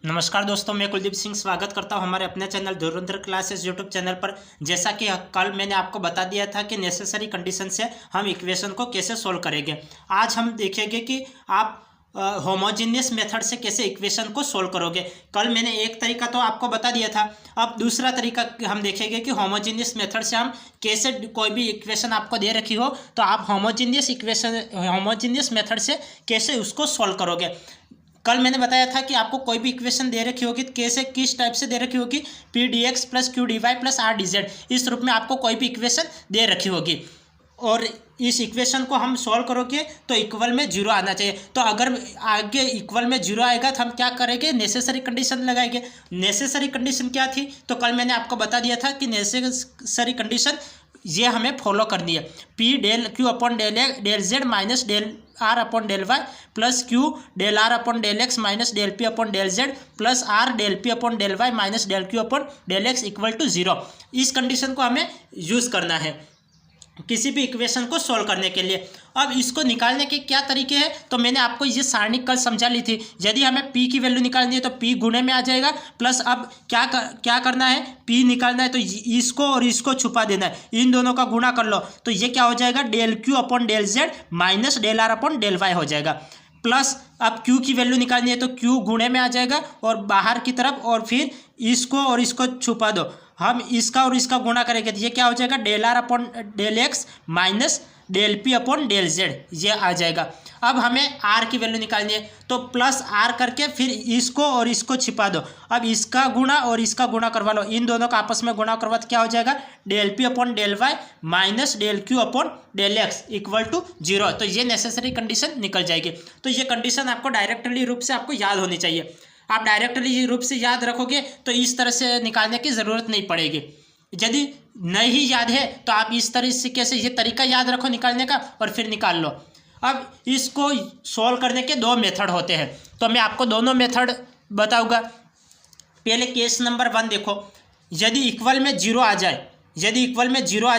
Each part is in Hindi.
नमस्कार दोस्तों, मैं कुलदीप सिंह स्वागत करता हूं हमारे अपने चैनल धुरंधर क्लासेस यूट्यूब चैनल पर। जैसा कि कल मैंने आपको बता दिया था कि नेसेसरी कंडीशन से हम इक्वेशन को कैसे सोल्व करेंगे। आज हम देखेंगे कि आप होमोजेनियस मेथड से कैसे इक्वेशन को सोल्व करोगे। कल मैंने एक तरीका तो आपको बता दिया था, अब दूसरा तरीका हम देखेंगे कि होमोजेनियस मेथड से हम कैसे कोई भी इक्वेशन आपको दे रखी हो तो आप होमोजेनियस मेथड से कैसे उसको सोल्व करोगे। कल मैंने बताया था कि आपको कोई भी इक्वेशन दे रखी होगी तो कैसे किस टाइप से दे रखी होगी, p d x plus q d y plus r d z, इस रूप में आपको कोई भी इक्वेशन दे रखी होगी और इस इक्वेशन को हम सॉल्व करोगे तो इक्वल में जीरो आना चाहिए। तो अगर आगे इक्वल में जीरो आएगा तो हम क्या करेंगे, नेसेसरी कंडीशन लगाएंगे। नेसेसरी कंडीशन क्या थी तो कल मैंने आपको बता दिया था कि नेसेसरी कंडीशन ये हमें फॉलो करनी है। P del q upon del z minus del r upon del y plus q del r upon del x minus del p upon del z plus r del p upon del y minus del q upon del x equal to zero. इस कंडीशन को हमें यूज़ करना है किसी भी इक्वेशन को सोल्व करने के लिए। अब इसको निकालने के क्या तरीके हैं तो मैंने आपको ये सारणी कल समझा ली थी। यदि हमें p की वैल्यू निकालनी है तो p गुणे में आ जाएगा प्लस अब क्या करना है, p निकालना है तो इसको और इसको छुपा देना है, इन दोनों का गुणा कर लो तो ये क्या हो जाएगा, del q upon del z minus del r upon del y हो जाएगा। प्लस अब q की वैल्यू निकालनी है तो q गुणे में आ जाएगा और बाहर की तरफ और फिर इसको और इसको छुपा दो, हम इसका और इसका गुणा करेंगे तो ये क्या हो जाएगा, del r upon del x minus del p upon del z, ये आ जाएगा। अब हमें आर की वैल्यू निकालनी है तो प्लस आर करके फिर इसको और इसको छिपा दो, अब इसका गुणा और इसका गुणा करवा लो, इन दोनों का आपस में गुणा करवा तो क्या हो जाएगा, del p upon del y minus del q upon del x equal to zero. तो ये नेसेसरी कंडीशन निकल जाएगी। तो ये कंडीशन आपको डायरेक्टली रूप से आपको याद होनी चाहिए। आप डायरेक्टली रूप से याद रखोगे तो इस तरह से निकालने की ज़रूरत नहीं पड़ेगी। यदि नहीं याद है तो आप इस तरीके से ये तरीका याद रखो निकालने का और फिर निकाल लो। अब इसको सॉल्व करने के दो मेथड होते हैं तो मैं आपको दोनों मेथड बताऊंगा। पहले केस नंबर 1 देखो, यदि इक्वल में जीरो आ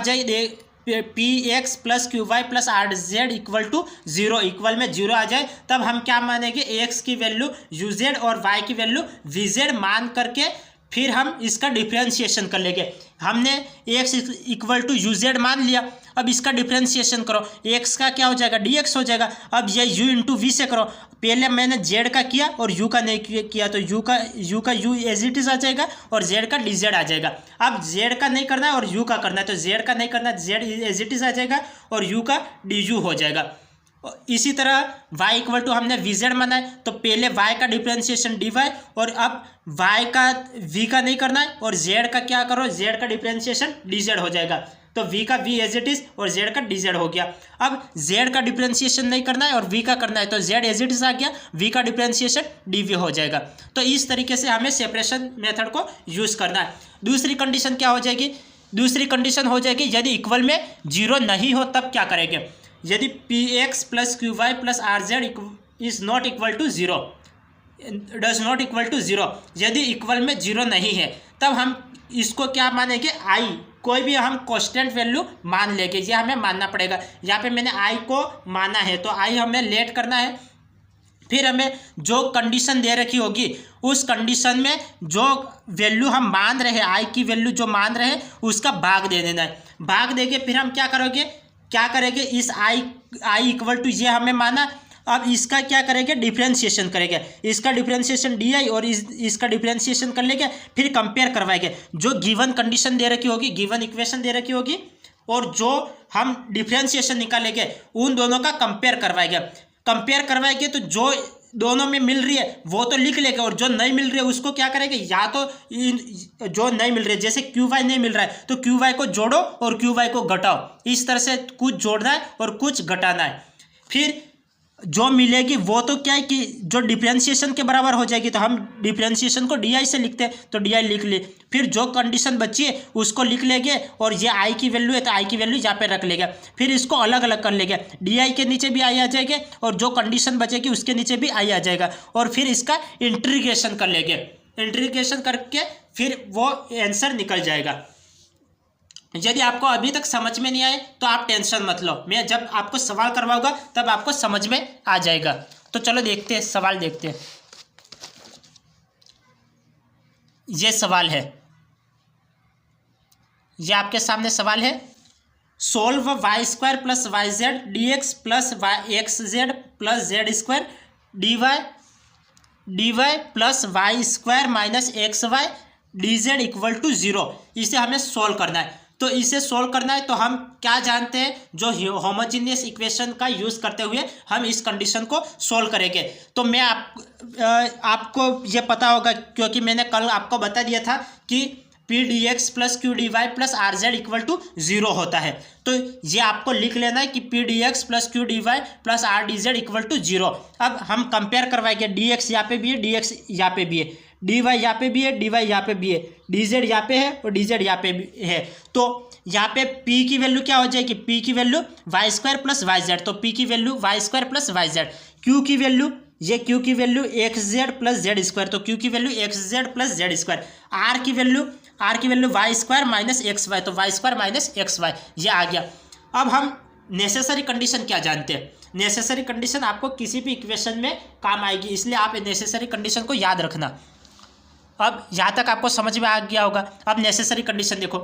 जाए, p x plus q y plus r z equal to zero, equal में जीरो आ जाए तब हम क्या मानेंगे, एक्स की वैल्यू यू जेड और वाई की वैल्यू वी जेड मान करके फिर हम इसका डिफ्रेंशिएशन कर लेंगे। हमने x equal to u z मान लिया, अब इसका डिफ्रेंशिएशन करो, एक्स का क्या हो जाएगा, डी एक्स हो जाएगा। अब ये यू इंटू वी से करो, पहले मैंने जेड का किया और यू का नहीं किया तो यू का यू एज इट इज आ जाएगा और जेड का डी जेड आ जाएगा। अब जेड का नहीं करना है और यू का करना है तो जेड का नहीं करना है, जेड एज इट इज आ जाएगा और यू का डी यू हो जाएगा। इसी तरह y इक्वल टू हमने वी जेड माना है तो पहले y का डिफ्रेंशिएशन डी वाई और अब y का v का नहीं करना है और z का क्या करो, z का डिफ्रेंशिएशन डी जेड हो जाएगा। तो v का v एज इट इज और z का डी जेड हो गया। अब z का डिफ्रेंशिएशन नहीं करना है और v का करना है तो z एज इट इज आ गया, v का डिफ्रेंशिएशन डी वी हो जाएगा। तो इस तरीके से हमें सेपरेशन मेथड को यूज़ करना है। दूसरी कंडीशन क्या हो जाएगी, दूसरी कंडीशन हो जाएगी यदि इक्वल में जीरो नहीं हो तब क्या करेंगे, यदि p x plus q y plus r z is not equal to zero, does not equal to zero, यदि इक्वल में जीरो नहीं है तब हम इसको क्या मानेंगे, आई कोई भी हम कांस्टेंट वैल्यू मान लेंगे, ये हमें मानना पड़ेगा। यहाँ पे मैंने आई को माना है तो आई हमें लेट करना है, फिर हमें जो कंडीशन दे रखी होगी उस कंडीशन में जो वैल्यू हम मान रहे हैं, आई की वैल्यू जो मान रहे हैं उसका भाग दे देना है। भाग देके फिर हम क्या करेंगे, इस आई इक्वल टू ये हमें माना, अब इसका क्या करेंगे, डिफ्रेंशिएशन करेंगे, इसका डिफ्रेंशिएशन डी आई और इसका डिफ्रेंशिएशन कर लेंगे, फिर कंपेयर करवाएंगे। जो गिवन कंडीशन दे रखी होगी, गिवन इक्वेशन दे रखी होगी और जो हम डिफ्रेंशिएशन निकालेंगे उन दोनों का कंपेयर करवाएंगे तो जो दोनों में मिल रही है वो तो लिख लेंगे और जो नहीं मिल रही है उसको क्या करेंगे, या तो जो नहीं मिल रही है जैसे क्यू वाई नहीं मिल रहा है तो क्यू वाई को जोड़ो और क्यू वाई को घटाओ, इस तरह से कुछ जोड़ना है और कुछ घटाना है। फिर जो मिलेगी वो तो क्या है कि जो डिफ्रेंशिएशन के बराबर हो जाएगी तो हम डिफ्रेंशिएशन को डी आई से लिखते हैं तो डी आई लिख ली, फिर जो कंडीशन बची है उसको लिख लेंगे और ये आई की वैल्यू है तो आई की वैल्यू यहाँ पे रख लेंगे, फिर इसको अलग अलग कर लेंगे, डी आई के नीचे भी आई आ जाएगा और जो कंडीशन बचेगी उसके नीचे भी आई आ जाएगा और फिर इसका इंटीग्रेशन कर लेंगे, इंटीग्रेशन करके फिर वो आंसर निकल जाएगा। यदि आपको अभी तक समझ में नहीं आए तो आप टेंशन मत लो, मैं जब आपको सवाल करवाऊंगा तब आपको समझ में आ जाएगा। तो चलो देखते हैं, सवाल देखते हैं। ये सवाल है, ये आपके सामने सवाल है। Solve y square plus y z d x plus y x z plus z square d y plus y square minus x y d z equal to 0। इसे हमें सोल्व करना है। तो इसे सोल्व करना है तो हम क्या जानते हैं, जो होमोजीनियस इक्वेशन का यूज़ करते हुए हम इस कंडीशन को सोल्व करेंगे। तो मैं आपको ये पता होगा क्योंकि मैंने कल आपको बता दिया था कि p d x plus q d y plus r z equal to 0 होता है। तो ये आपको लिख लेना है कि p d x plus q d y plus r d z equal to 0। अब हम कंपेयर करवाएंगे, डी एक्स यहाँ पे भी है, डी एक्स यहाँ पे भी है, डी वाई यहाँ पे भी है, डी वाई यहाँ पे भी है, डी जेड यहाँ पे है और डी जेड यहाँ पे भी है। तो यहाँ पे p की वैल्यू क्या हो जाएगी, p की value y square plus y z, तो p की value y square plus y z. q की वैल्यू, ये q की value x z plus z square, तो q की value x z plus z square. r की value y square minus x y, तो y square minus x y, ये आ गया। अब हम नेसेसरी कंडीशन क्या जानते हैं, नेसेसरी कंडीशन आपको किसी भी इक्वेशन में काम आएगी, इसलिए आप नेसेसरी कंडीशन को याद रखना। अब यहाँ तक आपको समझ में आ गया होगा। अब नेसेसरी कंडीशन देखो,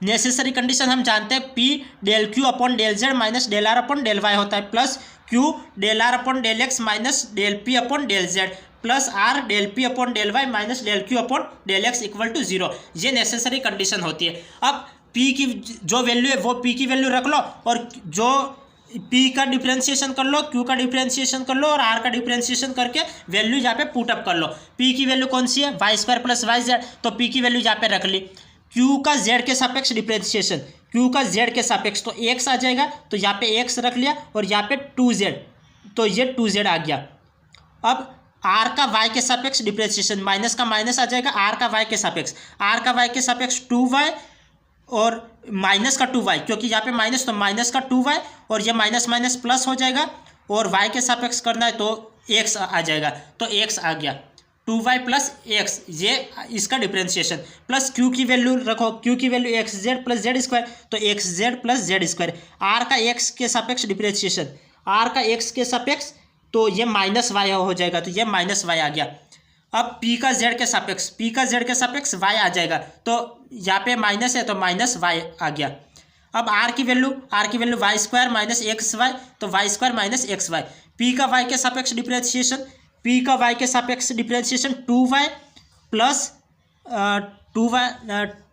नेसेसरी कंडीशन हम जानते हैं p del q upon del z minus del r upon del y होता है, plus q del r upon del x minus del p upon del z plus r del p upon del y minus del q upon del x equal to 0। ये नेसेसरी कंडीशन होती है। अब पी की जो वैल्यू है वो पी की वैल्यू रख लो और जो पी का डिफ्रेंशिएशन कर लो, क्यू का डिफ्रेंशिएशन कर लो और आर का डिफ्रेंशिएशन करके वैल्यू यहाँ पे पुटअप कर लो। पी की वैल्यू कौन सी है, y square plus y z, तो पी की वैल्यू यहाँ पे रख ली। क्यू का जेड के सापेक्ष डिफ्रेंशिएशन, क्यू का जेड के सापेक्ष, तो एक्स आ जाएगा, तो यहाँ पे एक्स रख लिया और यहाँ पे 2z, तो ये 2z आ गया। अब आर का वाई के सापेक्ष डिफ्रेंशिएशन, माइनस का माइनस आ जाएगा, आर का वाई के सापेक्ष, आर का वाई के सापेक्ष 2y और माइनस का 2y, क्योंकि यहाँ पे माइनस, तो माइनस का 2y और ये माइनस माइनस प्लस हो जाएगा और y के सापेक्ष करना है तो x आ जाएगा, तो x आ गया 2y प्लस एक्स, ये इसका डिफ्रेंशिएशन। प्लस q की वैल्यू रखो, q की value x z plus z square, तो x z plus z square. r का x के सापेक्ष डिफ्रेंशिएशन, r का x के सापेक्ष, तो ये माइनस y हो जाएगा, तो ये माइनस y आ गया। अब p का z के सापेक्ष, p का z के सापेक्ष y आ जाएगा, तो यहाँ पे माइनस है तो माइनस y आ गया। अब r की value y square minus x y, तो y square minus x y. p का y के सापेक्ष डिफ्रेंशिएशन, p का y के सापेक्ष differentiation 2y plus 2y,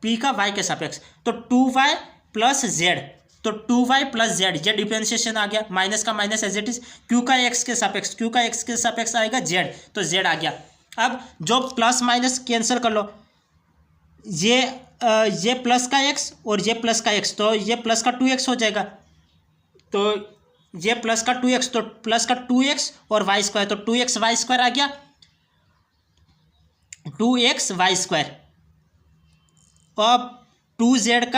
p का y के सापेक्ष, तो 2y प्लस z, तो 2y प्लस z, ये डिफ्रेंशिएशन आ गया, माइनस का minus as it is. q का x के सापेक्ष, q का x के सापेक्ष आएगा z, तो z आ गया। अब जो प्लस माइनस कैंसिल कर लो, ये प्लस का x और ये प्लस का x, तो ये प्लस का 2x हो जाएगा, तो ये प्लस का 2x, तो प्लस का 2x और वाई स्क्वायर, तो 2x वाई स्क्वायर आ गया, 2x वाई स्क्वायर। अब 2z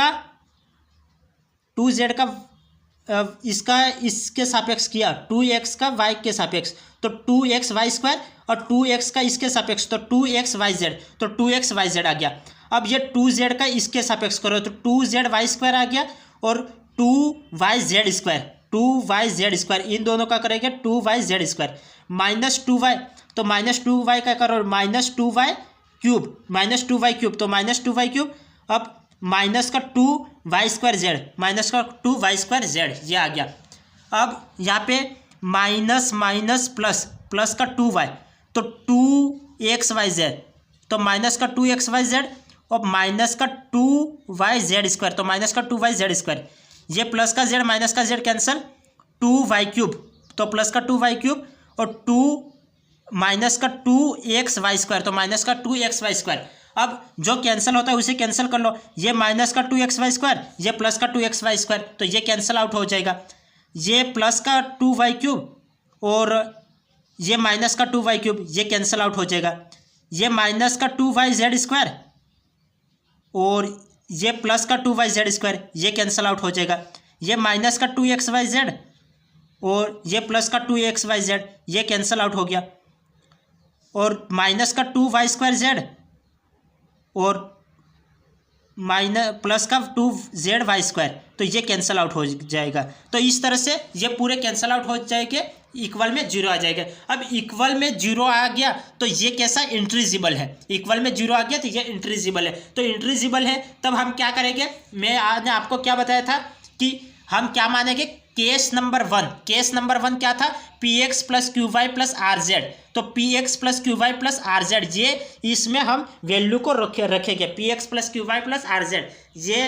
का इसके सापेक्ष किया, 2x का y के सापेक्ष, तो 2x वाई स्क्वायर और 2x का इसके सापेक्ष, तो 2x वाई जेड, तो 2x वाई जेड आ गया। अब ये 2z का इसके सापेक्ष करो, तो 2z वाई स्क्वायर आ गया और 2y z square, 2y z square, इन दोनों का करेंगे 2y z square minus 2y, तो माइनस 2y का करो minus 2y cube, minus 2y cube, तो माइनस 2y क्यूब। अब माइनस का 2y स्क्वायर जेड, माइनस का 2y स्क्वायर जेड, ये आ गया। अब यहाँ पे माइनस माइनस प्लस, प्लस का 2y, तो 2x वाई जेड, तो माइनस का 2x वाई जेड और माइनस का 2y जेड स्क्वायर, तो माइनस का 2y जेड स्क्वायर, ये प्लस का z माइनस का z कैंसिल, 2y क्यूब, तो प्लस का 2y क्यूब और 2 माइनस का 2x वाई स्क्वायर, तो माइनस का 2x वाई स्क्वायर। अब जो कैंसिल होता है उसे कैंसिल कर लो, ये माइनस का 2x वाई स्क्वायर, ये प्लस का 2x वाई स्क्वायर, तो ये कैंसिल आउट हो जाएगा। ये प्लस का 2y क्यूब और ये माइनस का 2y क्यूब, ये कैंसिल आउट हो जाएगा। ये माइनस का 2y जेड स्क्वायर और ये प्लस का 2y जेड स्क्वायर, ये कैंसिल आउट हो जाएगा। ये माइनस का 2x वाई जेड और ये प्लस का 2x वाई जेड, ये कैंसिल आउट हो गया। और माइनस का 2y स्क्वायर जेड और माइनस प्लस का 2z वाई स्क्वायर, तो ये कैंसिल आउट हो जाएगा। तो इस तरह से ये पूरे कैंसिल आउट हो जाएंगे इक्वल में जीरो आ जाएगा। अब इक्वल में जीरो आ गया तो ये कैसा इंट्रीजिबल है, इक्वल में जीरो आ गया तो ये इंट्रीजिबल है। तो इंट्रीजिबल है तब हम क्या करेंगे, मैं आज आपको क्या बताया था कि हम क्या मानेंगे, केस नंबर वन क्या था, p x plus q y plus r z. तो p x plus q y plus r z, ये इसमें हम वैल्यू को रखेंगे, p x plus q y plus r z, ये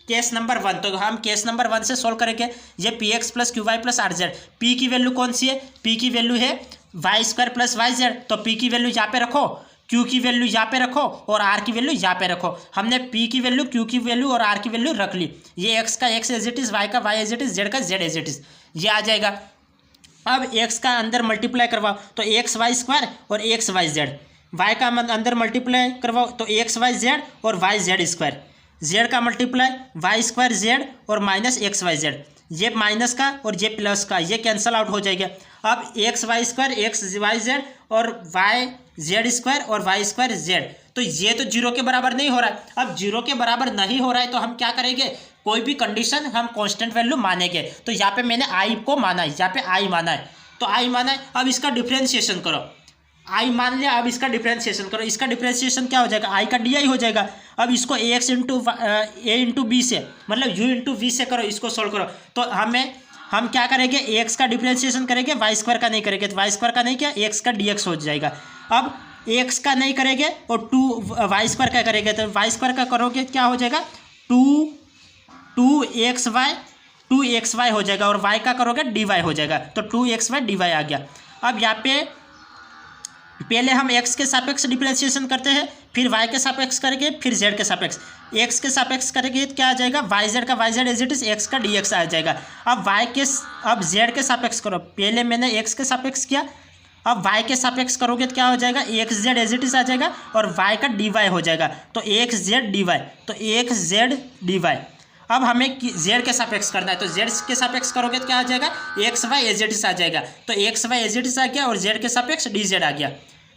केस नंबर वन। तो हम केस नंबर वन से सोल्व करेंगे, ये p x plus q y plus r z. पी की वैल्यू कौन सी है, पी की वैल्यू है y square plus y z. तो पी की वैल्यू यहाँ पे रखो, क्यू की वैल्यू यहाँ पे रखो और आर की वैल्यू यहाँ पे रखो। हमने पी की वैल्यू, क्यू की वैल्यू और आर की वैल्यू रख ली। ये एक्स का x as it is, Y का y as it is, z का जेड एज इट इज, ये आ जाएगा। अब एक्स का अंदर मल्टीप्लाई करवाओ तो एक्स वाई स्क्वायर और एक्स वाई जेड, वाई का अंदर मल्टीप्लाई करवाओ तो एक्स वाई जेड और वाई जेड स्क्वायर, जेड का मल्टीप्लाई वाई स्क्वायर जेड और माइनस एक्स वाई जेड, ये माइनस का और ये प्लस का, ये कैंसल आउट हो जाएगा। अब x y square x y z और वाई जेड स्क्वायर और वाई स्क्वायर जेड, तो ये तो जीरो के बराबर नहीं हो रहा है। अब जीरो के बराबर नहीं हो रहा है तो हम क्या करेंगे, कोई भी कंडीशन हम कांस्टेंट वैल्यू मानेंगे। तो यहाँ पे मैंने आई को माना है, यहाँ पे आई माना है, तो आई माना है। अब इसका डिफ्रेंशिएशन करो, आई मान लिया, अब इसका डिफ्रेंशिएशन करो। इसका डिफ्रेंशिएशन क्या हो जाएगा, आई का डी आई हो जाएगा। अब इसको ए एक्स इंटू ए इंटू बी से, मतलब यू इंटू वी से करो, इसको सोल्व करो। तो हम क्या करेंगे, एक्स का डिफ्रेंशिएशन करेंगे, वाई स्क्वायर का नहीं करेंगे, तो वाई स्क्वायर का नहीं किया, एक्स का डी एक्स हो जाएगा। अब एक्स का नहीं करेंगे और वाई स्क्वायर का करेंगे, तो वाई स्क्वायर का करोगे क्या हो जाएगा, टू एक्स वाई हो जाएगा, और वाई का करोगे डी वाई हो जाएगा, तो 2xy dy आ गया। अब यहाँ पे पहले हम x के सापेक्ष डिफरेंशिएशन करते हैं, फिर y के सापेक्ष करेंगे, फिर z के सापेक्ष। x के सापेक्ष करेंगे तो क्या आ जाएगा, yz का yz as it is, x का dx आ जाएगा। अब z के सापेक्ष करो, पहले मैंने x के सापेक्ष किया, अब y के सापेक्ष करोगे तो क्या हो जाएगा, xz एज इट इज आ जाएगा और y का dy हो जाएगा, तो xz dy, तो xz dy। अब हमें z के सापेक्ष करना है, तो z के सापेक्ष करोगे तो क्या आ जाएगा, xy एज इट इज आ जाएगा, तो xy एज इट इज आ गया और z के सापेक्ष dz आ गया,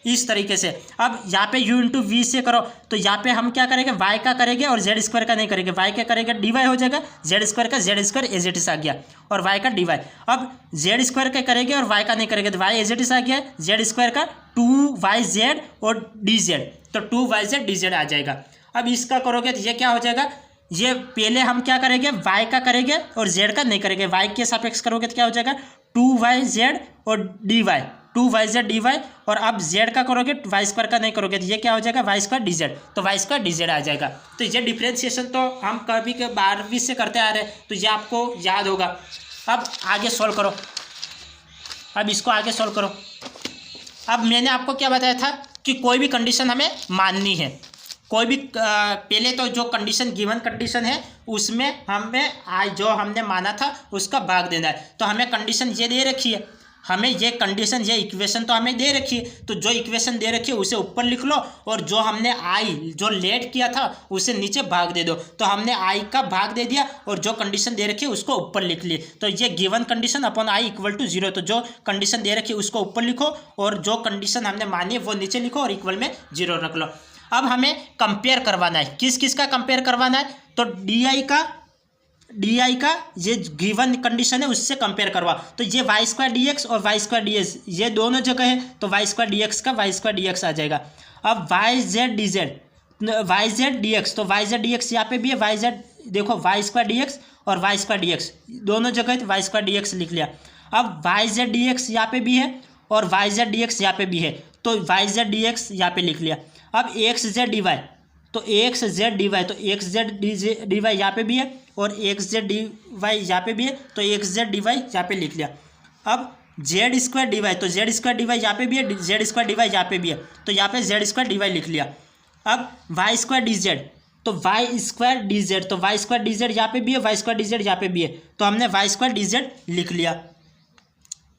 इस तरीके से। अब यहाँ पे u इंटू वी से करो, तो यहाँ पे हम क्या करेंगे, y का करेंगे और z स्क्वायर का नहीं करेंगे, y का करेंगे dy हो जाएगा, z स्क्वायर का z square as it is आ गया और y का dy। अब z स्क्वायर का करेंगे और y का नहीं करेंगे, तो y एज इट इज आ गया, z स्क्वायर का 2yz और dz, तो 2yz dz आ जाएगा। अब इसका करोगे तो ये क्या हो जाएगा, ये पहले हम क्या करेंगे, y का करेंगे और z का नहीं करेंगे, y के सापेक्ष करोगे तो क्या हो जाएगा, 2yz और dy, 2yz dy, और अब z का करोगे y स्क्वायर का नहीं करोगे तो ये क्या हो जाएगा, y स्क्वायर dz, तो y स्क्वायर dz आ जाएगा। तो ये डिफ्रेंशिएशन तो हम कभी के 12वीं से करते आ रहे हैं, तो ये आपको याद होगा। अब आगे सोल्व करो, अब इसको आगे सोल्व करो। अब मैंने आपको क्या बताया था कि कोई भी कंडीशन हमें माननी है, कोई भी पहले तो जो कंडीशन गिवन कंडीशन है उसमें हमें जो हमने माना था उसका भाग देना है। तो हमें कंडीशन ये दे रखी है, हमें ये कंडीशन, ये इक्वेशन तो हमें दे रखी है, तो जो इक्वेशन दे रखी है उसे ऊपर लिख लो और जो हमने आई जो लेट किया था उसे नीचे भाग दे दो। तो हमने आई का भाग दे दिया और जो कंडीशन दे रखी है उसको ऊपर लिख लिए, तो ये given condition upon i equal to 0। तो जो कंडीशन दे रखी है उसको ऊपर लिखो और जो कंडीशन हमने मानी है वो नीचे लिखो और इक्वल में 0 रख लो। अब हमें कंपेयर करवाना है, किस किस का कंपेयर करवाना है, तो डी आई का ये गिवन कंडीशन है उससे कंपेयर करवा। तो ये वाई स्क्वायर डी एक्स और वाई स्क्वायर डी एक्स ये दोनों जगह है, तो वाई स्क्वायर डी एक्स का वाई स्क्वायर डी एक्स आ जाएगा। अब y z d z, y z d x, तो वाई जेड डी एक्स यहाँ पे भी है, वाई जेड देखो वाई स्क्वायर डी एक्स और वाई स्क्वायर डी एक्स दोनों जगह है, तो वाई स्क्वायर डी एक्स लिख लिया। अब वाई जेड डी एक्स यहाँ पे भी है और वाई जेड डी एक्स यहाँ पे भी है, तो वाई जेड डी एक्स यहाँ पे लिख लिया। अब एक्स जेड डी वाई, तो एक्स जेड डी वाई, तो एक्स जेड डी वाई यहाँ पे भी है और एक्स जेड डी वाई यहाँ पे भी है, तो एक्स जेड डी वाई यहाँ पे लिख लिया। अब जेड स्क्वायर डी वाई, तो जेड स्क्वायर डी वाई यहाँ पे भी है, जेड स्क्वायर डी वाई यहाँ पे भी है, तो यहाँ पे जेड स्क्वायर डी वाई लिख लिया। अब वाई स्क्वायर डी जेड, तो वाई स्क्वायर डी जेड, तो वाई स्क्वायर डी जेड यहाँ पे भी है, वाई स्क्वायर डी जेड यहाँ पे भी है, तो हमने वाई स्क्वायर डी जेड लिख लिया।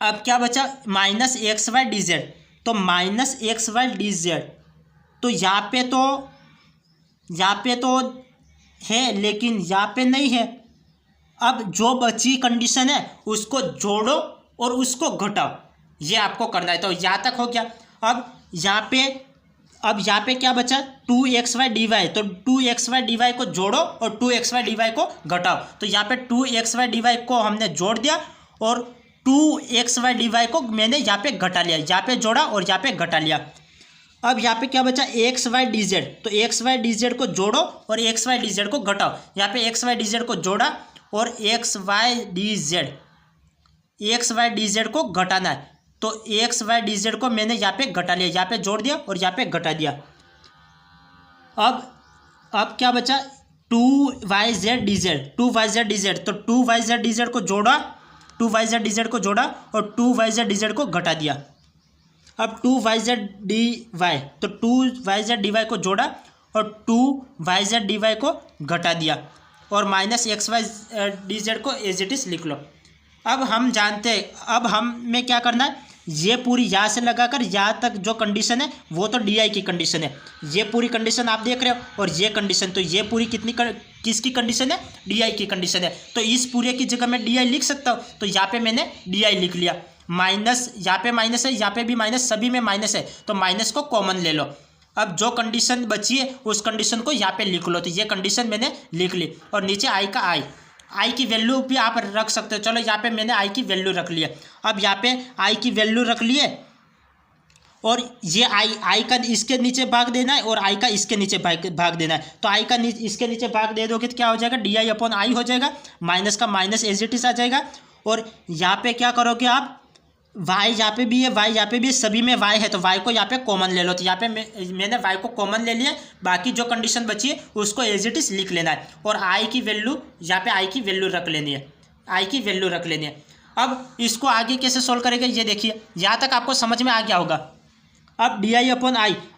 अब क्या बचा, minus x y d z, तो minus x y d z, तो यहाँ पे तो है लेकिन यहाँ पे नहीं है। अब जो बची कंडीशन है उसको जोड़ो और उसको घटाओ, ये आपको करना है। तो यहाँ तक हो गया। अब यहाँ पे क्या बचा, 2xy dy, तो 2xy dy को जोड़ो और 2xy dy को घटाओ। तो यहाँ पे 2xy dy को हमने जोड़ दिया और 2xy/dy को मैंने यहाँ पे घटा लिया, यहाँ पे जोड़ा और यहाँ पे घटा लिया। अब यहाँ पे क्या बचा, xy/dz, तो xy/dz को जोड़ो और xy/dz को घटाओ। यहाँ पे xy/dz को जोड़ा और xy/dz को घटाना है, तो xy/dz को मैंने यहाँ पे घटा लिया, यहाँ पे जोड़ दिया और यहाँ पे घटा दिया। अब क्या बचा, 2yz/dz, 2yz/dz, तो 2yz/dz को जोड़ा, 2yz/dz को जोड़ा और 2yz/dz को घटा दिया। अब 2yz/dy, तो 2yz/dy को जोड़ा और 2yz/dy को घटा दिया और माइनस xy/dz को एज इट इज लिख लो। अब हम जानते हैं, अब हमें क्या करना है, ये पूरी यहाँ से लगाकर यहाँ तक जो कंडीशन है वो तो डी की कंडीशन है, ये पूरी कंडीशन आप देख रहे हो और ये कंडीशन, तो ये पूरी किसकी कंडीशन है, डी की कंडीशन है। तो इस पूरे की जगह मैं डी लिख सकता हूँ, तो यहाँ पे मैंने डी लिख लिया। माइनस, यहाँ पे माइनस है, यहाँ पे भी माइनस, सभी में माइनस है, तो माइनस को कॉमन ले लो। अब जो कंडीशन बची है उस कंडीशन को यहाँ पे लिख लो, तो ये कंडीशन मैंने लिख ली और नीचे आई का आई की वैल्यू भी आप रख सकते हो। चलो यहाँ पे मैंने आई की वैल्यू रख लिया। अब यहाँ पे आई की वैल्यू रख लिए और ये आई का इसके नीचे भाग देना है और आई का इसके नीचे भाग देना है। तो आई का इसके नीचे भाग दे दोगे तो क्या हो जाएगा, di/i हो जाएगा, माइनस का माइनस एज इट इज आ जाएगा। और यहाँ पे क्या करोगे आप, y यहाँ पे भी है, y यहाँ पे भी है, सभी में y है, तो y को यहाँ पे कॉमन ले लो। तो यहाँ पे मैंने y को कॉमन ले लिया, बाकी जो कंडीशन बची है उसको एज इट इज लिख लेना है और i की वैल्यू, यहाँ पे i की वैल्यू रख लेनी है, i की वैल्यू रख लेनी है। अब इसको आगे कैसे सोल्व करेंगे, ये देखिए, यहाँ तक आपको समझ में आ गया होगा। अब di/i,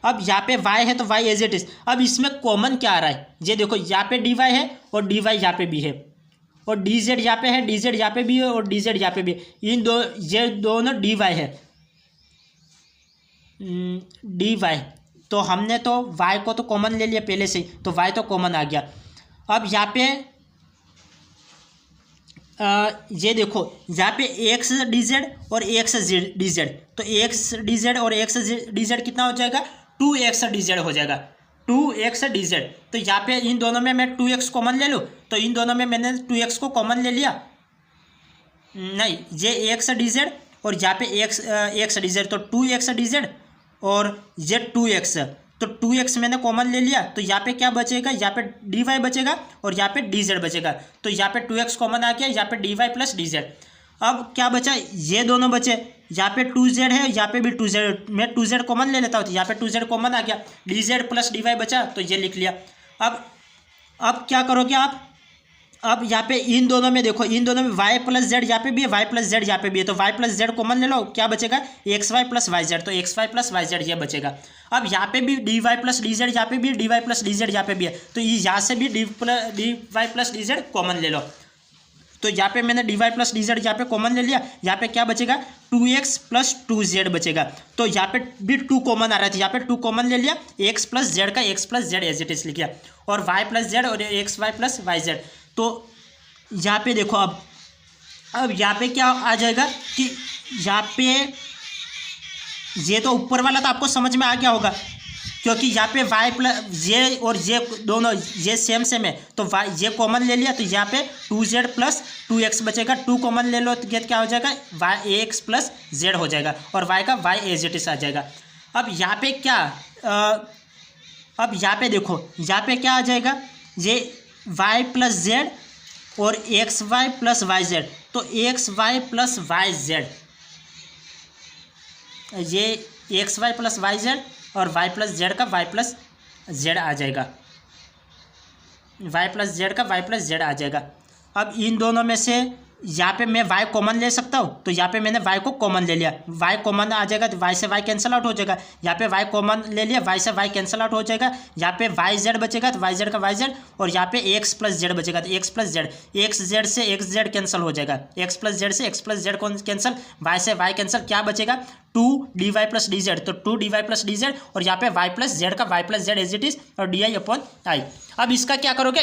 अब यहाँ पे y है तो y एज इट इज। अब इसमें कॉमन क्या आ रहा है, ये देखो, यहाँ पे dy है और dy यहाँ पे भी है और dz यहाँ पे है, dz यहाँ पे भी है और dz यहाँ पे भी है। ये दोनों dy है, dy, तो हमने तो y को तो कॉमन ले लिया पहले से ही, तो y तो कॉमन आ गया। अब यहाँ पे ये देखो, यहाँ पे x/dz और x/dz, तो x/dz और x/dz कितना हो जाएगा, 2x/dz हो जाएगा, 2x/dz। तो यहाँ पे इन दोनों में मैं 2x कॉमन ले लूँ, तो इन दोनों में मैंने 2x को कॉमन ले लिया, नहीं, ये x/dz और यहाँ पे x/dz, तो 2x/dz और ये 2x, तो 2x मैंने कॉमन ले लिया, तो यहाँ पे क्या बचेगा, यहाँ पे dy बचेगा और यहाँ पे dz बचेगा। तो यहाँ पे 2x कॉमन आ गया, यहाँ पे dy + dz। अब क्या बचा, ये दोनों बचे, यहाँ पे 2z है, यहाँ पे भी 2z, मैं 2z कॉमन ले लेता हूँ, तो यहाँ पे 2z कॉमन आ गया, dz + dy बचा, तो ये लिख लिया। अब क्या करोगे आप, अब यहाँ पे इन दोनों में देखो, इन दोनों में y + z यहाँ पे भी है, y + z यहाँ पे भी है, तो y + z कॉमन ले लो, क्या बचेगा, xy + yz, तो xy + yz ये बचेगा। अब यहाँ पे भी dy + dz यहाँ पे भी है, dy + dz यहाँ पे भी है, तो यहाँ से भी dy + dz कॉमन ले लो। तो यहाँ पे मैंने dy + dz यहाँ पे कॉमन ले लिया, यहाँ पे क्या बचेगा, 2x + 2z बचेगा। तो यहाँ पे भी 2 कॉमन आ रहा था, यहाँ पे 2 कॉमन ले लिया, x + z का x + z as it is लिख लिया और y + z और xy + yz। तो यहाँ पे देखो, अब यहाँ पे क्या आ जाएगा कि यहाँ पे ये तो ऊपर वाला तो आपको समझ में आ गया होगा, क्योंकि यहाँ पे y + ये और ये दोनों ये सेम है, तो y ये कॉमन ले लिया, तो यहाँ पे 2z + 2x बचेगा, 2 कॉमन ले लो तो क्या हो जाएगा, ax + z हो जाएगा और y का y एज इट इज आ जाएगा। अब यहाँ पे क्या, अब यहाँ पे देखो, यहाँ पे क्या आ जाएगा, ये y + z और xy + yz, तो xy + yz, ये xy + yz और y + z का y + z आ जाएगा, y + z का y + z आ जाएगा। अब इन दोनों में से यहाँ पे मैं y कॉमन ले सकता हूँ, तो यहाँ पे मैंने y को कॉमन ले लिया, y कॉमन आ जाएगा, तो y से y कैंसिल आउट हो जाएगा, यहाँ पे y कॉमन ले लिया, y से y कैंसिल आउट हो जाएगा, यहाँ पे yz बचेगा, तो yz का yz और यहाँ पे x + z बचेगा, तो x + z, xz से xz कैंसिल हो जाएगा, x + z से x + z कैंसिल, y से y कैंसिल, क्या बचेगा, 2dy + dz, तो 2dy + dz और यहाँ पे y + z का y + z as it is और di/i। अब इसका क्या करोगे,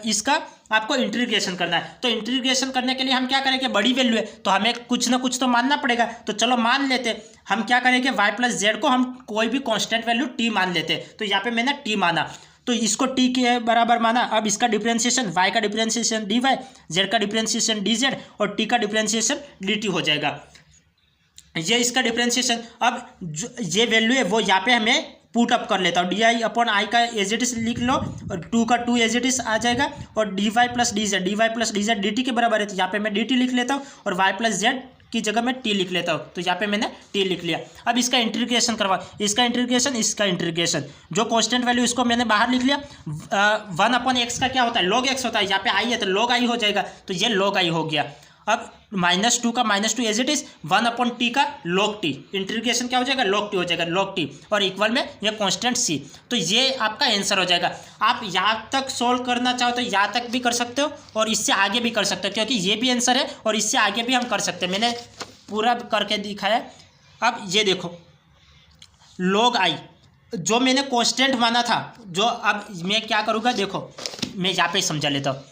इसका आपको इंटीग्रेशन करना है, तो इंटीग्रेशन करने के लिए हम क्या करेंगे, बड़ी वैल्यू है तो हमें कुछ ना कुछ तो मानना पड़ेगा, तो चलो मान लेते, हम क्या करेंगे, y + z को हम कोई भी कांस्टेंट वैल्यू t मान लेते, तो यहाँ पे मैंने t माना, तो इसको टी के बराबर माना। अब इसका डिफरेंशिएशन वाई का डिफरेंशिएशन डी वाई, जेड का डिफरेंशिएशन डी जेड और टी का डिफरेंशिएशन डी टी हो जाएगा। ये इसका डिफरेंशिएशन। अब जो ये वैल्यू है वो यहाँ पे हमें पुट अप कर लेता हूँ। डी आई अपॉन आई का एज इट इज लिख लो और 2 का 2 एज इट इज आ जाएगा और d y plus d z d t के बराबर है, तो यहाँ पे मैं डी टी लिख लेता हूँ और वाई प्लस जेड की जगह मैं टी लिख लेता हूँ। तो यहाँ पे मैंने टी लिख लिया। अब इसका इंटीग्रेशन करवा, इसका इंटीग्रेशन जो कांस्टेंट वैल्यू इसको मैंने बाहर लिख लिया। 1 अपॉन एक्स का क्या होता है, log x होता है। यहाँ पे आई है तो log आई हो जाएगा, तो ये log आई हो गया। अब -2 का -2 as it is 1 upon t का log टी, इंटीग्रेशन क्या हो जाएगा, log टी हो जाएगा, log टी और इक्वल में ये कांस्टेंट c। तो ये आपका आंसर हो जाएगा। आप यहाँ तक सोल्व करना चाहो तो यहाँ तक भी कर सकते हो और इससे आगे भी कर सकते हो, क्योंकि ये भी आंसर है और इससे आगे भी हम कर सकते हैं। मैंने पूरा करके दिखाया। अब ये देखो log आई जो मैंने कांस्टेंट माना था, जो अब मैं क्या करूँगा, देखो मैं यहाँ पे समझा लेता हूँ।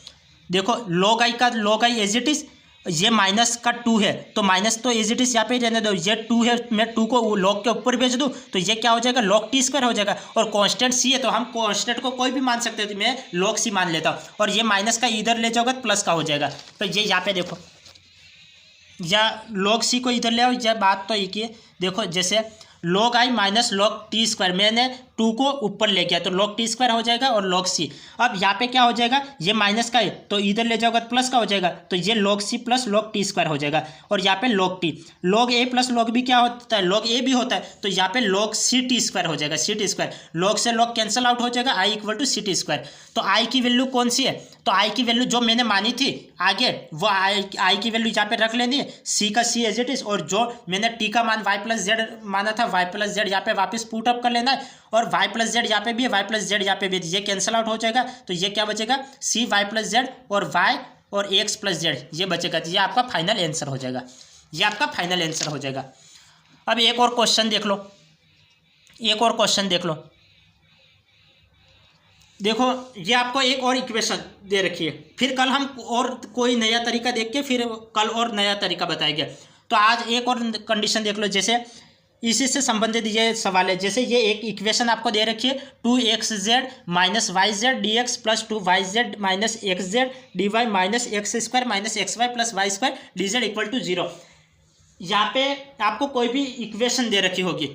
देखो log i as it is, ये माइनस का 2 है तो माइनस तो एज इट इज यहाँ पे ही रहने दो। ये 2 है, मैं 2 को log के ऊपर भेज दूँ तो ये क्या हो जाएगा, log टी स्क्वायर हो जाएगा। और कांस्टेंट c है तो हम कांस्टेंट को कोई भी मान सकते हैं, तो मैं log c मान लेता हूँ। और ये माइनस का इधर ले जाओगे तो प्लस का हो जाएगा। तो ये यहाँ पे देखो, या log c को इधर ले आओ, यह बात तो एक ही है। देखो जैसे log आई माइनस log टी स्क्वायर, मैंने 2 को ऊपर ले गया तो log टी स्क्वायर हो जाएगा और log c। अब यहाँ पे क्या हो जाएगा, ये माइनस का है तो इधर ले जाओगे तो प्लस का हो जाएगा, तो ये log c plus log T square हो जाएगा। और यहाँ पे log T, log a plus log b क्या होता है, log a भी होता है, तो यहाँ पे log c टी स्क्वायर हो जाएगा, c टी स्क्वायर। log से log कैंसिल आउट हो जाएगा, i equal to c t square. तो i की वैल्यू कौन सी है, तो i की वैल्यू जो मैंने मानी थी आगे, वो i की वैल्यू यहाँ पे रख लेनी है, c का c एज इट इज, और जो मैंने t का मान y प्लस जेड माना था, y प्लस जेड यहाँ पे वापस पुट अप कर लेना है। और y प्लस जेड यहाँ पे भी है, y प्लस जेड यहाँ पे भी है, ये कैंसिल आउट हो जाएगा। तो ये क्या बचेगा, c y प्लस जेड और y और x प्लस जेड ये बचेगा। तो ये आपका फाइनल आंसर हो जाएगा, ये आपका फाइनल आंसर हो जाएगा। अब एक और क्वेश्चन देख लो, एक और क्वेश्चन देख लो। देखो ये आपको एक और इक्वेशन दे रखी है, फिर कल हम और कोई नया तरीका देख के फिर कल और नया तरीका बताएंगे। तो आज एक और कंडीशन देख लो, जैसे इसी से संबंधित ये सवाल है। जैसे ये एक इक्वेशन आपको दे रखी है 2xz minus y z d x plus 2yz minus x z d y minus x square minus x y plus y square d z equal to 0। यहाँ पे आपको कोई भी इक्वेशन दे रखी होगी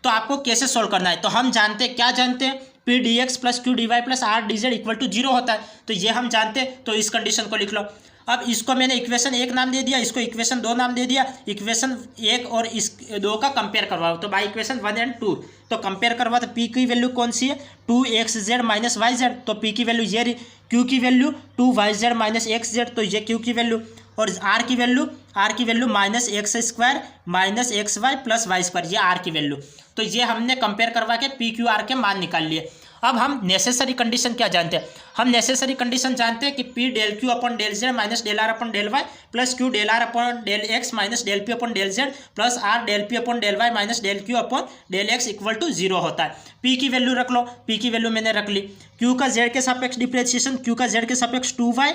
तो आपको कैसे सोल्व करना है, तो हम जानते हैं, क्या जानते हैं, p d x plus q d y plus r d z equal to 0 होता है। तो ये हम जानते हैं, तो इस कंडीशन को लिख लो। अब इसको मैंने इक्वेशन 1 नाम दे दिया, इसको इक्वेशन 2 नाम दे दिया। इक्वेशन 1 और इस 2 का कंपेयर करवाओ, तो बाई इक्वेशन 1 एंड 2 तो कंपेयर करवा, तो पी की वैल्यू कौन सी है, 2xz माइनस वाई जेड, तो पी की वैल्यू ये रही। क्यू की value 2yz minus x Z, तो ये क्यू की वैल्यू। और आर की value minus x square minus x y plus y square, ये आर की वैल्यू। तो ये हमने कंपेयर करवा के पी क्यू आर के मान निकाल लिए। अब हम नेसेसरी कंडीशन क्या जानते हैं, हम नेसेसरी कंडीशन जानते हैं कि p del q upon del z minus del r upon del y plus q del r upon del x minus del p upon del z plus r del p upon del y minus del q upon del x equal to 0 होता है। पी की वैल्यू रख लो, पी की वैल्यू मैंने रख ली। क्यू का जेड के सापेक्ष डिफरेंशिएशन, क्यू का जेड के सापेक्ष 2y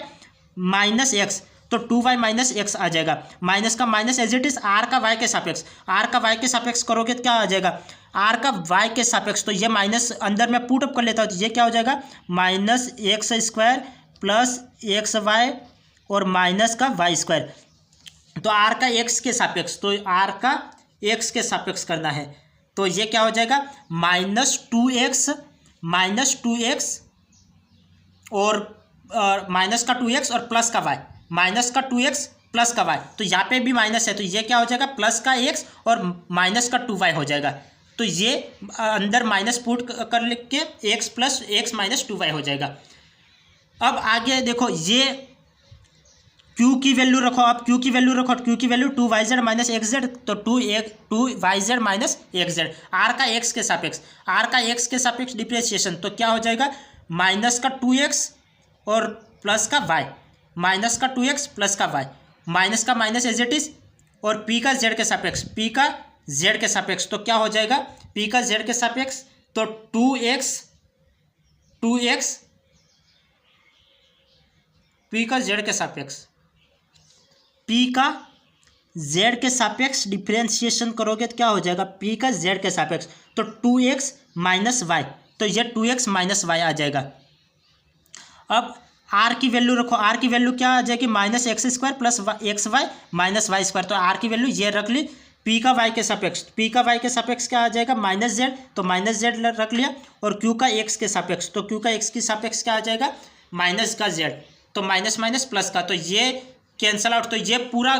माइनस एक्स, तो 2y माइनस एक्स आ जाएगा। माइनस का minus as it is r का वाई के सापेक्ष, आर का वाई के सापेक्ष करोगे तो क्या आ जाएगा, आर का वाई के सापेक्ष, तो ये माइनस अंदर मैं पुट अप कर लेता हूँ, तो ये क्या हो जाएगा, minus x square plus x y और माइनस का वाई स्क्वायर। तो आर का एक्स के सापेक्ष, तो आर का एक्स के सापेक्ष करना है, तो ये क्या हो जाएगा, माइनस टू एक्स और माइनस का 2x और प्लस का y, माइनस का 2x प्लस का y, तो यहाँ पे भी माइनस है, तो ये क्या हो जाएगा, प्लस का x और माइनस का 2y हो जाएगा। तो ये अंदर माइनस पुट कर लिख के x plus x minus 2y हो जाएगा। अब आगे देखो, ये q की वैल्यू रखो, अब q की वैल्यू रखो, q की वैल्यू 2yz माइनस xz, तो 2yz माइनस xz, r का x के सापेक्ष, r का x के सापेक्ष डिप्रेशिएशन, तो क्या हो जाएगा, माइनस का 2x और प्लस का y, माइनस का 2x प्लस का y, माइनस का माइनस एज इट इज, और p का z के सापेक्ष, p का z के सापेक्ष, तो क्या हो जाएगा, p का z के सापेक्ष, तो 2x p का z के सापेक्ष, p का z के सापेक्ष डिफरेंशिएशन करोगे तो क्या हो जाएगा, p का z के सापेक्ष, तो 2x माइनस y, तो ये 2x माइनस वाई आ जाएगा। अब आर की वैल्यू रखो, आर की वैल्यू क्या आ जाएगी, minus x square plus x y minus y square. तो आर की वैल्यू ये रख ली, पी का वाई के सापेक्ष, पी का वाई के सापेक्ष क्या आ जाएगा, माइनस जेड, तो माइनस जेड रख लिया। और क्यू का एक्स के सापेक्ष, तो क्यू का एक्स के सापेक्ष क्या आ जाएगा, माइनस का जेड, तो माइनस माइनस प्लस का, तो ये कैंसल आउट। तो ये पूरा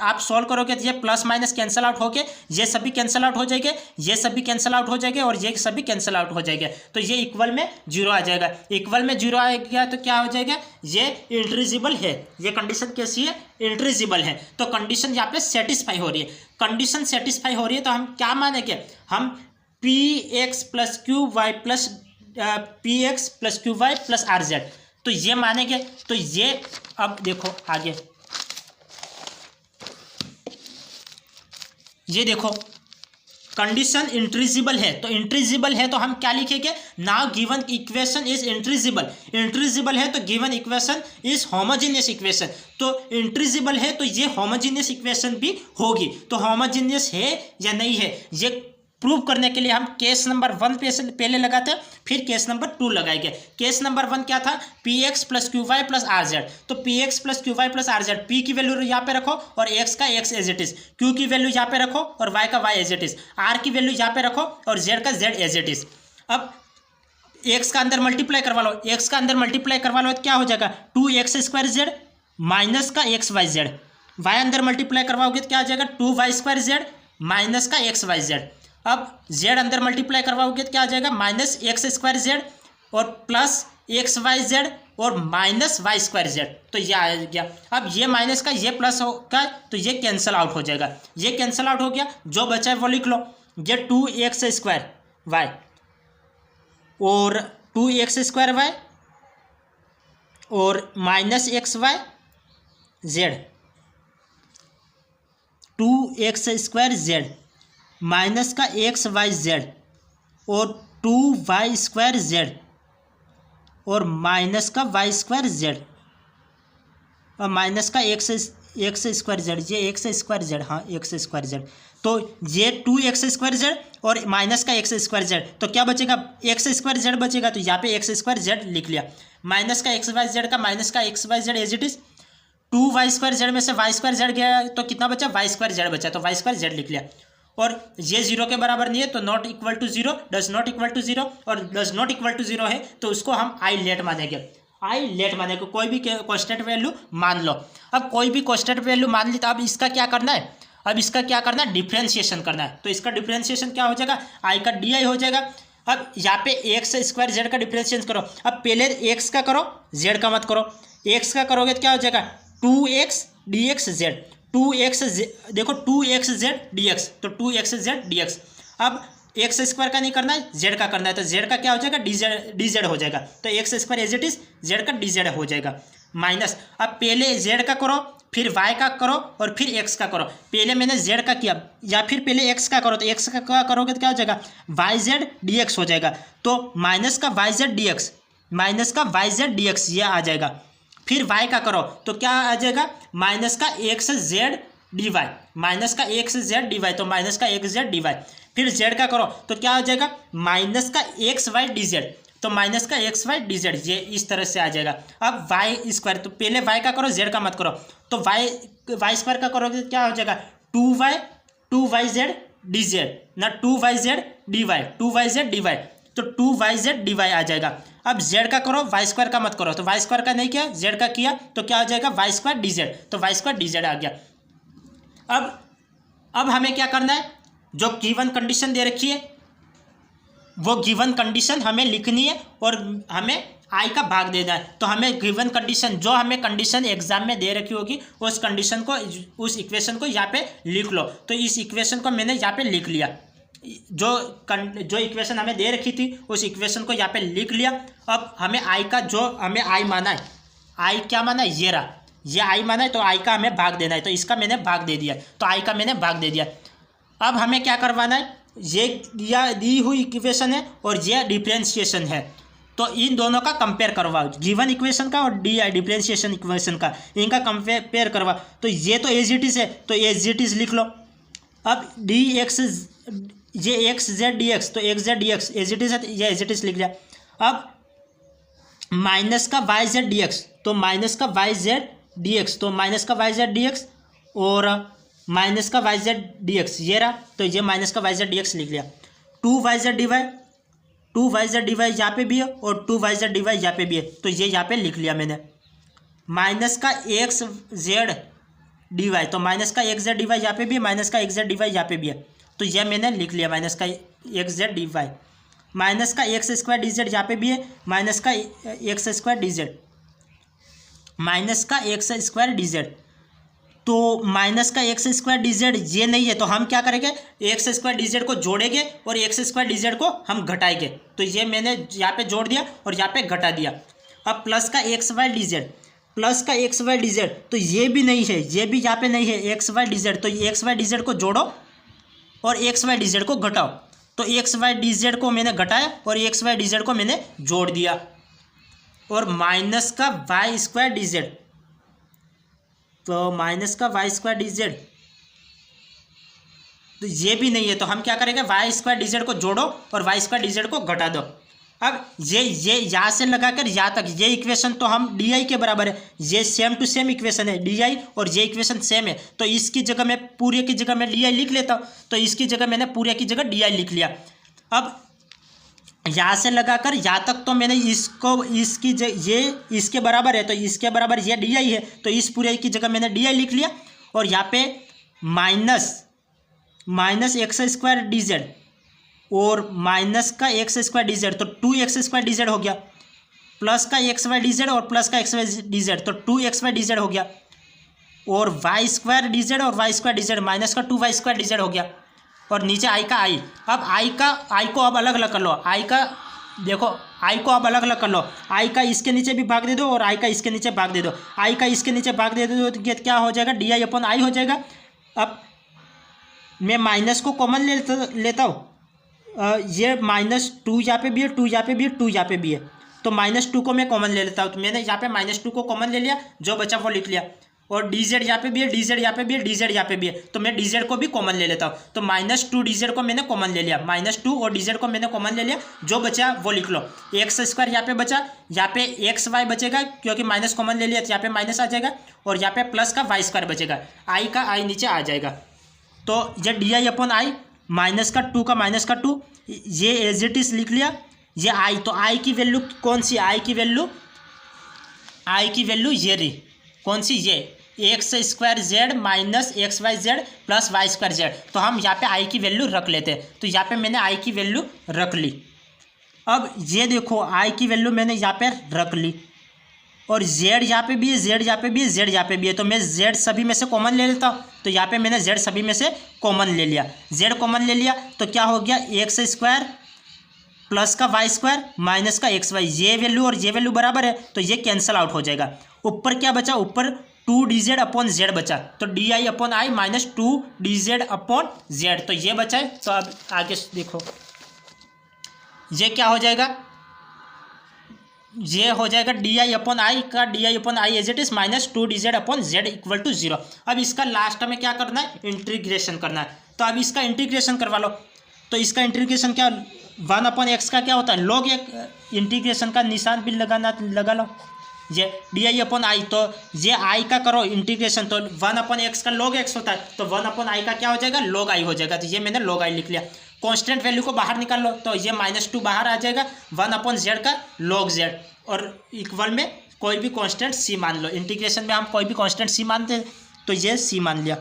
आप सॉल्व करोगे तो ये प्लस माइनस कैंसल आउट होके ये सभी कैंसल आउट हो जाएंगे, ये सभी कैंसल आउट हो जाएंगे और ये सभी कैंसल आउट हो जाएंगे। तो ये इक्वल में जीरो आ जाएगा। इक्वल में जीरो आ गया तो क्या हो जाएगा, ये इंट्रीजिबल है। ये कंडीशन कैसी है, इंट्रीजिबल है। तो कंडीशन यहाँ पे सेटिस्फाई हो रही है। कंडीशन सेटिस्फाई हो रही है तो हम क्या मानेंगे, हम p x plus q y plus p x plus q y plus r z, तो ये मानेंगे। तो ये अब देखो आगे, ये देखो कंडीशन इंट्रीजिबल है, तो इंट्रीजिबल है तो हम क्या लिखेंगे, नाउ गिवन इक्वेशन इज इंट्रीजिबल। इंट्रीजिबल है तो given equation is homogeneous equation. तो इंट्रीजिबल है तो ये होमोजेनियस इक्वेशन भी होगी। तो होमोजेनियस है या नहीं है, ये प्रूव करने के लिए हम केस नंबर 1 पहले लगाते हैं, फिर केस नंबर 2 लगाएंगे। केस नंबर 1 क्या था, p x plus q y plus r z. तो p x plus q y plus r z, पी की वैल्यू यहाँ पे रखो और एक्स का x as it is, q की वैल्यू यहाँ पे रखो और वाई का y as it is, r की वैल्यू यहाँ पे रखो और जेड का जेड एज इट इज। अब एक्स का अंदर मल्टीप्लाई करवा लो, एक्स का अंदर मल्टीप्लाई करवा लो तो क्या हो जाएगा, 2x स्क्वायर जेड माइनस का एक्स वाई जेड। वाई अंदर मल्टीप्लाई करवाओगे तो क्या आ जाएगा, 2y स्क्वायर जेड माइनस का एक्स वाई जेड। अब जेड अंदर मल्टीप्लाई करवाओगे तो क्या आ जाएगा, माइनस एक्स स्क्वायर जेड और प्लस एक्स वाई जेड और माइनस वाई स्क्वायर जेड। तो ये आ गया। अब ये माइनस का ये प्लस होगा तो ये कैंसल आउट हो जाएगा, ये कैंसल आउट हो गया। जो बचा है वो लिख लो, ये 2x स्क्वायर वाई और 2x स्क्वायर वाई और minus x y z, 2x square z minus का एक्स वाई जेड और 2y स्क्वायर जेड और माइनस का वाई स्क्वायर जेड और माइनस का एक्स स्क्वायर जेड, ये एक्स स्क्वायर जेड, हाँ एक्स स्क्वायर जेड। तो ये 2x स्क्वायर जेड और माइनस का एक्स स्क्वायर जेड, तो क्या बचेगा, एक्स स्क्वायर जेड बचेगा। तो यहाँ पे एक्स स्क्वायर जेड लिख लिया, माइनस का एक्स वाई जेड का माइनस का x y z as it is, 2y square z में से वाई स्क्वायर जेड गया तो कितना बचा, वाई स्क्वायर जेड बचा, तो वाई स्क्वायर जेड लिख लिया। और ये जीरो के बराबर नहीं है तो not equal to zero, does not equal to zero, और does not equal to zero है तो उसको हम आई लेट मानेंगे। आई लेट मानेंगे, कोई भी कांस्टेंट वैल्यू मान लो। अब कोई भी कांस्टेंट वैल्यू मान ली तो अब इसका क्या करना है, अब इसका क्या करना है, डिफ्रेंशिएशन करना है। तो इसका डिफ्रेंशिएशन क्या हो जाएगा, आई का डी आई हो जाएगा। अब यहाँ पे एक्स स्क्वायर जेड का डिफ्रेंशिएशन करो। अब पहले एक्स का करो, जेड का मत करो। एक्स का करोगे तो क्या हो जाएगा, 2x dx जेड, 2x देखो 2x जेड dx, तो 2x जेड dx। अब एक्स स्क्वायर का नहीं करना है, जेड का करना है, तो जेड का क्या हो जाएगा, डी जेड हो जाएगा। तो x square as it is, z का डी जेड हो जाएगा माइनस। अब पहले जेड का करो, फिर वाई का करो और फिर एक्स का करो। पहले मैंने जेड का किया या फिर पहले एक्स का करो, तो एक्स का करोगे तो क्या हो जाएगा, वाई जेड डी एक्स हो जाएगा। तो माइनस का y z d x, minus का वाई जेड डी एक्स ये आ जाएगा। फिर y का करो तो क्या आ जाएगा, माइनस का x z d y, minus का एक्स जेड डी वाई, तो माइनस का एक्स जेड डी वाई। फिर z का करो तो क्या आ जाएगा, माइनस का एक्स वाई डी जेड, तो माइनस का एक्स वाई डी जेड, ये इस तरह से आ जाएगा। अब वाई स्क्वायर, तो पहले y का करो, z का मत करो। तो वाई स्क्वायर का करोगे तो क्या हो जाएगा, 2y जेड डी जेड ना, 2y z d y, 2y z d y, तो 2y जेड डी वाई आ जाएगा। अब z का करो, वाई स्क्वायर का मत करो। तो वाई स्क्वायर का नहीं किया, z का किया, तो क्या हो जाएगा, वाई स्क्वायर डी जेड, तो वाई स्क्वायर डी जेड आ गया। अब हमें क्या करना है, जो गिवन कंडीशन दे रखी है वो गिवन कंडीशन हमें लिखनी है और हमें आई का भाग देना है। तो हमें गिवन कंडीशन, जो हमें कंडीशन एग्जाम में दे रखी होगी उस कंडीशन को, उस इक्वेशन को यहाँ पे लिख लो। तो इस इक्वेशन को मैंने यहाँ पे लिख लिया, जो इक्वेशन हमें दे रखी थी उस इक्वेशन को यहाँ पे लिख लिया। अब हमें आई का, जो हमें आई माना है, आई क्या माना है, ये रहा, ये आई माना है, तो आई का हमें भाग देना है। तो इसका मैंने भाग दे दिया, तो आई का मैंने भाग दे दिया। अब हमें क्या करवाना है, ये दी हुई इक्वेशन है और ये डिफरेंशिएशन है, तो इन दोनों का कंपेयर करवाओ, गिवन इक्वेशन का और डिफरेंशिएशन इक्वेशन का, इनका कंपेयर करवा। तो ये तो एज इट इज है, तो एज इट इज लिख लो। अब ये एक्स जेड डी एक्स, तो x z d x as it is है, ये एज इट इज लिख लिया। अब माइनस का वाई जेड डी एक्स, तो माइनस का वाई जेड डी एक्स, तो माइनस का वाई जेड डी एक्स और माइनस का वाई जेड डी एक्स ये रहा, तो ये माइनस का वाई जेड डी एक्स लिख लिया। Two y z d y, two y z d y यहाँ पे भी है और two y z d y यहाँ पे भी है, तो ये यहाँ पे लिख लिया मैंने। माइनस का एक्स जेड डी वाई, तो माइनस का एक्स जेड डी वाई यहाँ पे भी है, माइनस का एक्स जेड डी वाई यहाँ पे भी है, तो यह मैंने लिख लिया माइनस का x z d y. Minus का एक्स स्क्वायर डी जेड यहाँ पे भी है, माइनस का x square d z, minus का एक्स स्क्वायर डी जेड, तो माइनस का एक्स स्क्वायर डी जेड ये नहीं है, तो हम क्या करेंगे, एक्स स्क्वायर डी जेड को जोड़ेंगे और एक्स स्क्वायर डी जेड को हम घटाएंगे, तो ये मैंने यहाँ पे जोड़ दिया और यहाँ पे घटा दिया। अब प्लस का x y d z, plus का एक्स वाई डी जेड, तो ये भी नहीं है, ये भी यहाँ पे नहीं है एक्स वाई डी जेड, तो एक्स वाई डी जेड को जोड़ो और एक्स वाई डी जेड को घटाओ, तो एक्स वाई डी जेड को मैंने घटाया और एक्स वाई डी जेड को मैंने जोड़ दिया। और माइनस का वाई स्क्वायर डी जेड, तो माइनस का वाई स्क्वायर डी जेड, तो ये भी नहीं है, तो हम क्या करेंगे, वाई स्क्वायर डी जेड को जोड़ो और वाई स्क्वायर डी जेड को घटा दो। अब ये यहाँ से लगाकर यहाँ तक ये इक्वेशन तो हम डी आई के बराबर है, ये सेम टू सेम इक्वेशन है डी आई और ये इक्वेशन सेम है, तो इसकी जगह मैं पूरे की जगह मैं डी आई लिख लेता हूँ, तो इसकी जगह मैंने पूरे की जगह डी आई लिख लिया। अब यहाँ से लगाकर यहाँ तक तो मैंने इसको इसकी ये इसके बराबर है, तो इसके बराबर ये डी आई है, तो इस पूरे की जगह मैंने डी आई लिख लिया। और यहाँ पे minus x square d z और माइनस का एक्स स्क्वायर डी जेड, तो two x square d z हो गया, प्लस का एक्स वाई डी जेड और प्लस का एक्स वाई डी जेड, तो two x y d z हो गया, और वाई स्क्वायर डी जेड और y square d z minus का two y square d z हो गया, और नीचे आई का आई। अब आई को अब अलग अलग कर लो, आई का देखो आई को अब अलग अलग कर लो, आई का इसके नीचे भी भाग दे दो और आई का इसके नीचे भाग दे दो, आई का इसके नीचे भाग दे दो तो क्या हो जाएगा, डी आई अपॉन आई हो जाएगा। अब मैं माइनस को कॉमन लेता हूँ, ये माइनस टू यहाँ पे भी है, टू यहाँ पे भी है, टू यहाँ पे भी है, तो माइनस टू को मैं कॉमन ले लेता हूँ, तो मैंने यहाँ पे माइनस टू को कॉमन ले लिया, जो बचा वो लिख लिया। और डी जेड यहाँ पे भी है, डी जेड यहाँ पे भी है, डी जेड यहाँ पे भी है, तो मैं डी जेड को भी कॉमन ले लेता हूँ, तो माइनस टू डी जेड को मैंने कॉमन ले लिया, माइनस टू और डी जेड को मैंने कॉमन ले लिया, जो बचा वो लिख लो। एक्स स्क्वायर यहाँ पे बचा, यहाँ पे एक्स वाई बचेगा क्योंकि माइनस कॉमन ले लिया, तो यहाँ पे माइनस आ जाएगा, और यहाँ पे प्लस का वाई स्क्वायर बचेगा, आई का आई नीचे आ जाएगा, तो ये D i upon i, minus का टू का माइनस का टू, ये एज इट इज लिख लिया, ये आई, तो आई की वैल्यू कौन सी, आई की वैल्यू ये रही, कौन सी, ये x square z minus x y z plus y square z, तो हम यहाँ पे आई की वैल्यू रख लेते हैं, तो यहाँ पे मैंने आई की वैल्यू रख ली। अब ये देखो आई की वैल्यू मैंने यहाँ पे रख ली, और जेड यहाँ पे भी है, जेड यहाँ पे भी है, जेड यहाँ पे भी है, तो मैं जेड सभी में से कॉमन ले लेता हूँ, तो यहाँ पे मैंने जेड सभी में से कॉमन ले लिया, जेड कॉमन ले लिया, तो क्या हो गया, एक्स स्क्वायर प्लस का वाई स्क्वायर माइनस का एक्स वाई, ये वैल्यू और ये वैल्यू बराबर है, तो ये कैंसिल आउट हो जाएगा। ऊपर क्या बचा, ऊपर two d z upon z बचा, तो d i upon i minus two d z upon z, तो ये बचा है। तो अब आगे देखो ये क्या हो जाएगा, ये हो जाएगा डी आई अपॉन आई का d i upon i as it is minus two d z upon z equal to zero. अब इसका लास्ट में क्या करना है, इंटीग्रेशन करना है, तो अब इसका इंटीग्रेशन करवा लो। तो इसका इंटीग्रेशन क्या, वन अपॉन एक्स का क्या होता है, लॉग, एक इंटीग्रेशन का निशान भी लगा लो, ये डी आई अपॉन आई, तो ये आई का करो इंटीग्रेशन, तो वन अपॉन एक्स का लॉग एक्स होता है, तो वन अपॉन आई का क्या हो जाएगा, लॉग आई हो जाएगा, तो ये मैंने लॉग आई लिख लिया। कांस्टेंट वैल्यू को बाहर निकाल लो, तो ये माइनस टू बाहर आ जाएगा, वन अपॉन जेड का लॉग जेड, और इक्वल में कोई भी कांस्टेंट सी मान लो, इंटीग्रेशन में हम कोई भी कांस्टेंट सी मानते हैं, तो ये सी मान लिया।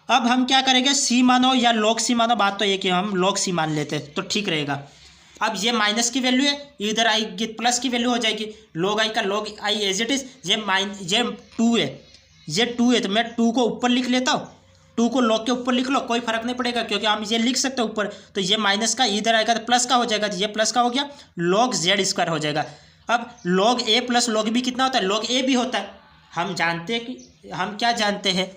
अब हम क्या करेंगे, सी मानो या लॉग सी मानो, बात तो ये कि हम लॉग सी मान लेते हैं तो ठीक रहेगा। अब ये माइनस की वैल्यू है, इधर आएगी प्लस की वैल्यू हो जाएगी, लॉग आई का log i as it is, ये टू है, ये टू है, तो मैं टू को ऊपर लिख लेता हूँ, टू को लॉग के ऊपर लिख लो, कोई फर्क नहीं पड़ेगा क्योंकि हम ये लिख सकते हैं ऊपर, तो ये माइनस का इधर आएगा तो प्लस का हो जाएगा, तो ये प्लस का हो गया, लॉग जेड स्क्वायर हो जाएगा। अब लॉग ए प्लस लॉग बी कितना होता है, लॉग ए भी होता है, हम जानते हैं कि हम क्या जानते हैं,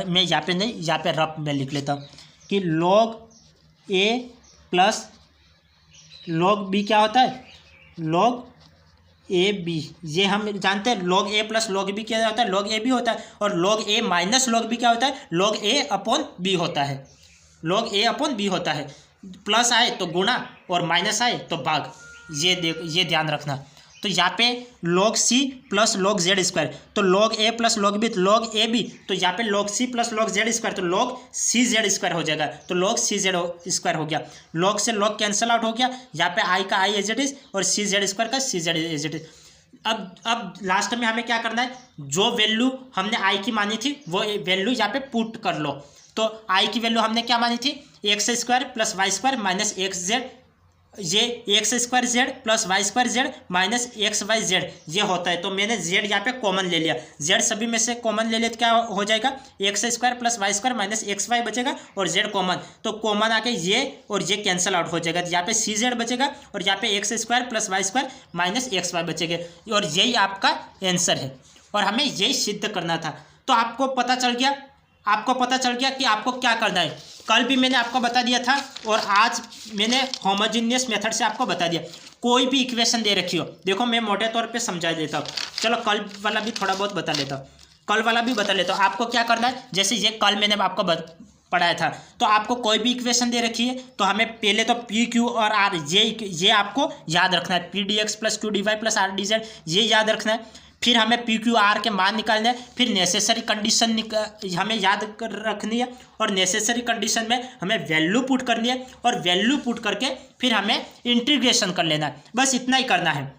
मैं यहाँ पे नहीं, यहाँ पे रफ में लिख लेता हूँ कि लॉग ए प्लस लॉग बी क्या होता है, लॉग ए बी, ये हम जानते हैं, लॉग ए प्लस लॉग बी क्या होता है, लॉग ए बी होता है, और लॉग ए माइनस लॉग बी क्या होता है, लॉग ए अपॉन बी होता है। log a अपॉन b होता है। प्लस आए तो गुणा और माइनस आए तो भाग, ये ध्यान रखना। तो यहाँ पे log c plus log z square, तो log a plus log b, log a b, तो यहाँ पे log c plus log z square, तो log c z स्क्वायर हो जाएगा, तो log c z स्क्वायर हो गया। log से log कैंसिल आउट हो गया, यहाँ पे i का i एज इट इज और c z स्क्वायर का c z as it is. अब लास्ट में हमें क्या करना है, जो वैल्यू हमने आई की मानी थी वो वैल्यू यहाँ पे पुट कर लो। तो आई की वैल्यू हमने क्या मानी थी, x square plus y square minus x z, ये x square z plus y square z minus x y z ये होता है। तो मैंने जेड यहाँ पे कॉमन ले लिया, जेड सभी में से कॉमन ले लिया तो क्या हो जाएगा, x square plus y square minus x y बचेगा और जेड कॉमन, तो कॉमन आके ये और ये कैंसिल आउट हो जाएगा, तो यहाँ पे सी जेड बचेगा और यहाँ पे x square plus y square minus x y बचेगा, और यही आपका आंसर है और हमें यही सिद्ध करना था। तो आपको पता चल गया कि आपको क्या करना है। कल भी मैंने आपको बता दिया था और आज मैंने होमोजेनियस मेथड से आपको बता दिया। कोई भी इक्वेशन दे रखी हो, देखो मैं मोटे तौर पे समझा देता हूँ, चलो कल वाला भी थोड़ा बहुत बता लेता हूँ। आपको क्या करना है, जैसे ये कल मैंने आपको पढ़ाया था, तो आपको कोई भी इक्वेशन दे रखी है तो हमें पहले तो पी क्यू और आर ये आपको याद रखना है, p d x plus q d y plus r d z ये याद रखना है। फिर हमें पी क्यू आर के मान निकालने हैं, फिर नेसेसरी कंडीशन हमें याद रखनी है और नेसेसरी कंडीशन में हमें वैल्यू पुट करनी है और वैल्यू पुट करके फिर हमें इंटीग्रेशन कर लेना है। बस इतना ही करना है,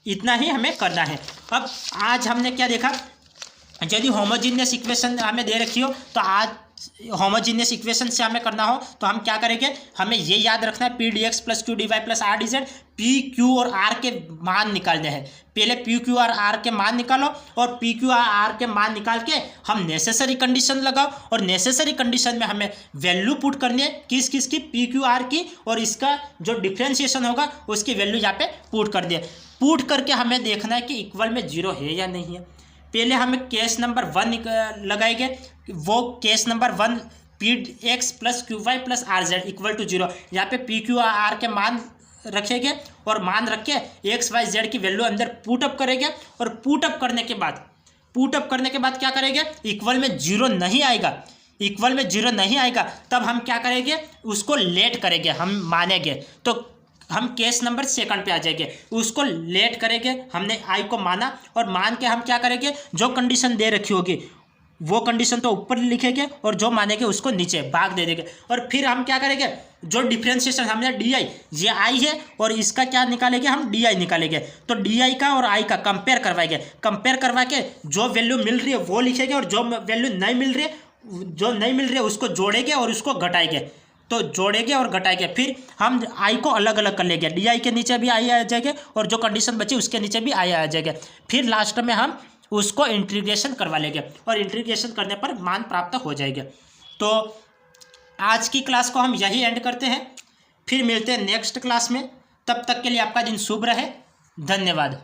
इतना ही हमें करना है। अब आज हमने क्या देखा, यदि होमोजीनियस इक्वेशन हमें दे रखी हो तो आज होमोजीनियस इक्वेशन से हमें करना हो तो हम क्या करेंगे, हमें ये याद रखना है p d x plus q d y plus r d z, p q और आर के मान निकालने हैं। पहले पी क्यू और आर के मान निकालो और पी क्यू और आर के मान निकाल के हम नेसेसरी कंडीशन लगाओ और नेसेसरी कंडीशन में हमें वैल्यू पुट करनी है किस की, पी क्यू आर की, और इसका जो डिफ्रेंशिएशन होगा उसकी वैल्यू यहाँ पे पुट कर दिए। पुट करके हमें देखना है कि इक्वल में जीरो है या नहीं है। पहले हमें केस नंबर 1 लगाएंगे, वो case number 1 p x plus q y plus r z equal to 0, यहाँ पे पी क्यू आर के मान रखेंगे और मान रख के एक्स वाई जेड की वैल्यू अंदर पुटअप करेंगे और पुटअप करने के बाद क्या करेंगे, इक्वल में जीरो नहीं आएगा, तब हम क्या करेंगे, उसको लेट करेंगे, हम मानेंगे। तो हम केस नंबर 2 पे आ जाएंगे, उसको लेट करेंगे, हमने आई को माना और मान के हम क्या करेंगे, जो कंडीशन दे रखी होगी वो कंडीशन तो ऊपर लिखेंगे और जो मानेंगे उसको नीचे भाग दे देंगे। और फिर हम क्या करेंगे, जो डिफ्रेंशिएशन हमने डी आई, ये आई है और इसका क्या निकालेंगे, हम डी आई निकालेंगे। तो डी आई का और आई का कंपेयर करवा के जो वैल्यू मिल रही है वो लिखेंगे और जो वैल्यू नहीं मिल रही है उसको जोड़ेंगे और उसको घटाएंगे। तो जोड़ेंगे और घटाएंगे, फिर हम आई को अलग अलग कर लेंगे, डी आई के नीचे भी आई आ जाएगा और जो कंडीशन बची उसके नीचे भी आई आ जाएगा। फिर लास्ट में हम उसको इंटीग्रेशन करवा लेंगे और इंटीग्रेशन करने पर मान प्राप्त हो जाएगा। तो आज की क्लास को हम यही एंड करते हैं, फिर मिलते हैं नेक्स्ट क्लास में। तब तक के लिए आपका दिन शुभ रहे, धन्यवाद।